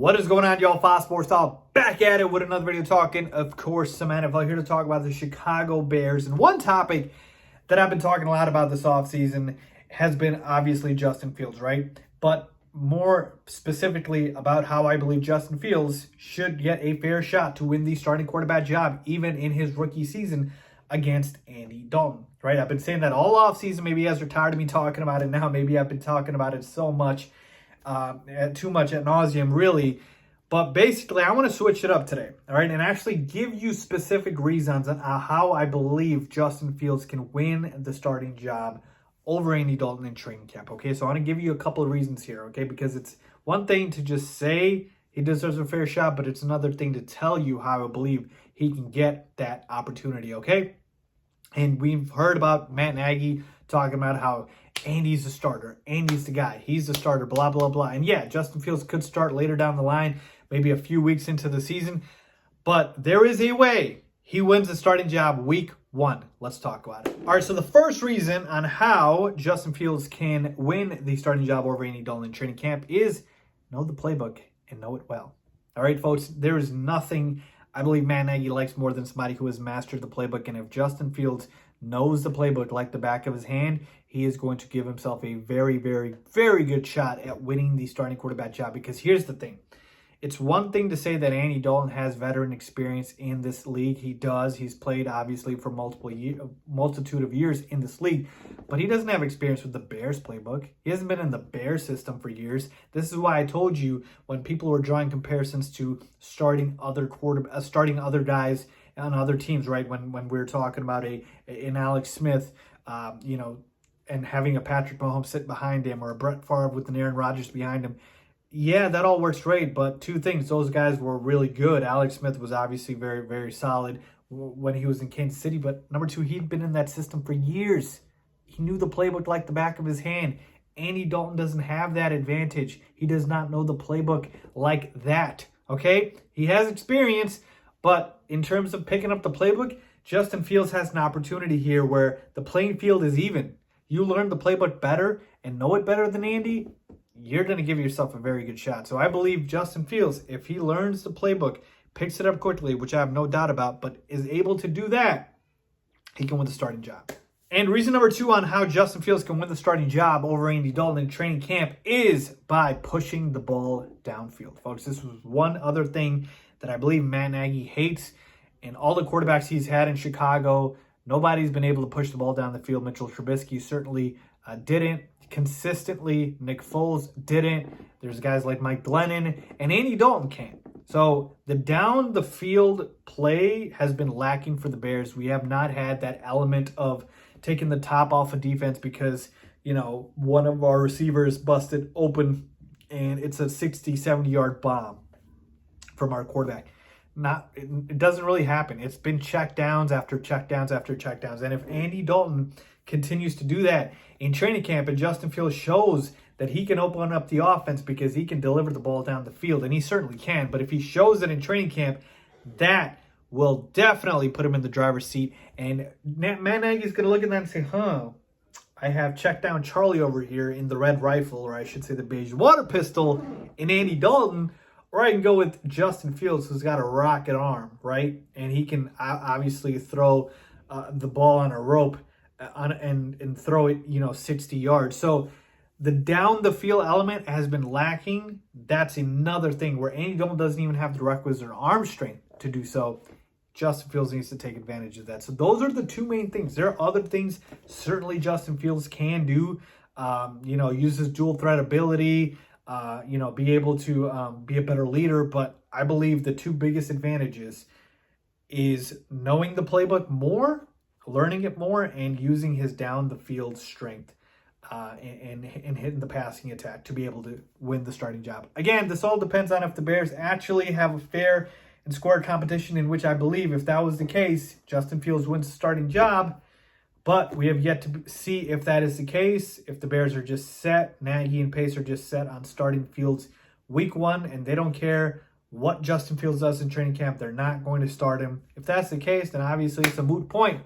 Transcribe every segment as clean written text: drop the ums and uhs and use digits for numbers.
What is going on, y'all? Fox Sports Talk back at it with another video talking, of course, some NFL, here to talk about the Chicago Bears. And one topic that I've been talking a lot about this offseason has been obviously Justin Fields, right? But more specifically about how I believe Justin Fields should get a fair shot to win the starting quarterback job, even in his rookie season against Andy Dalton, right? I've been saying that all offseason. Maybe you guys are tired of me talking about it now. Maybe I've been talking about it so much. Too much ad nauseum, really. But basically, I want to switch it up today, all right, and actually give you specific reasons on how I believe Justin Fields can win the starting job over Andy Dalton in training camp, okay? So I want to give you a couple of reasons here, okay, because it's one thing to just say he deserves a fair shot, but it's another thing to tell you how I believe he can get that opportunity, okay? And we've heard about Matt Nagy talking about how Andy's the starter. Andy's the guy. He's the starter, blah, blah, blah. And yeah, Justin Fields could start later down the line, maybe a few weeks into the season. But there is a way he wins the starting job week one. Let's talk about it. All right, so the first reason on how Justin Fields can win the starting job over Andy Dalton in training camp is know the playbook and know it well. All right, folks, there is nothing I believe Matt Nagy likes more than somebody who has mastered the playbook. And if Justin Fields knows the playbook like the back of his hand, he is going to give himself a very, very, very good shot at winning the starting quarterback job. Because here's the thing. It's one thing to say that Andy Dalton has veteran experience in this league. He does. He's played, obviously, for multitude of years in this league. But he doesn't have experience with the Bears playbook. He hasn't been in the Bears system for years. This is why I told you when people were drawing comparisons to starting other guys on other teams, right? When we were talking about an Alex Smith, and having a Patrick Mahomes sit behind him, or a Brett Favre with an Aaron Rodgers behind him. Yeah, that all works great, but two things. Those guys were really good. Alex Smith was obviously very, very solid when he was in Kansas City, but number two, he'd been in that system for years. He knew the playbook like the back of his hand. Andy Dalton doesn't have that advantage. He does not know the playbook like that, okay? He has experience, but in terms of picking up the playbook, Justin Fields has an opportunity here where the playing field is even. You learn the playbook better and know it better than Andy, you're going to give yourself a very good shot. So I believe Justin Fields, if he learns the playbook, picks it up quickly, which I have no doubt about, but is able to do that, he can win the starting job. And reason number two on how Justin Fields can win the starting job over Andy Dalton in training camp is by pushing the ball downfield. Folks, this was one other thing that I believe Matt Nagy hates. And all the quarterbacks he's had in Chicago, nobody's been able to push the ball down the field. Mitchell Trubisky certainly didn't. Consistently, Nick Foles didn't. There's guys like Mike Glennon, and Andy Dalton can't. So the down the field play has been lacking for the Bears. We have not had that element of taking the top off of defense because, one of our receivers busted open and it's a 60, 70-yard bomb from our quarterback. It doesn't really happen. It's been check downs after check downs after check downs. And if Andy Dalton continues to do that in training camp and Justin Fields shows that he can open up the offense because he can deliver the ball down the field, and he certainly can, but if he shows it in training camp, that will definitely put him in the driver's seat. And Matt Nagy's going to look at that and say, I have check down Charlie over here in the red rifle, or I should say the beige water pistol in Andy Dalton, or I can go with Justin Fields, who's got a rocket arm, right? And he can obviously throw the ball on a rope and throw it, 60 yards. So the down the field element has been lacking. That's another thing where Andy Dalton doesn't even have the requisite arm strength to do so. Justin Fields needs to take advantage of that. So those are the two main things. There are other things certainly Justin Fields can do. Use his dual threat ability. Be able to be a better leader. But I believe the two biggest advantages is knowing the playbook more, learning it more, and using his down the field strength and hitting the passing attack to be able to win the starting job. Again, this all depends on if the Bears actually have a fair and square competition, in which I believe if that was the case, Justin Fields wins the starting job. But we have yet to see if that is the case, if the Bears are just set, Nagy and Pace are just set on starting Fields week one, and they don't care what Justin Fields does in training camp. They're not going to start him. If that's the case, then obviously it's a moot point.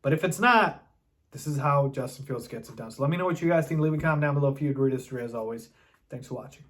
But if it's not, this is how Justin Fields gets it done. So let me know what you guys think. Leave a comment down below if you agree or disagree. As always, thanks for watching.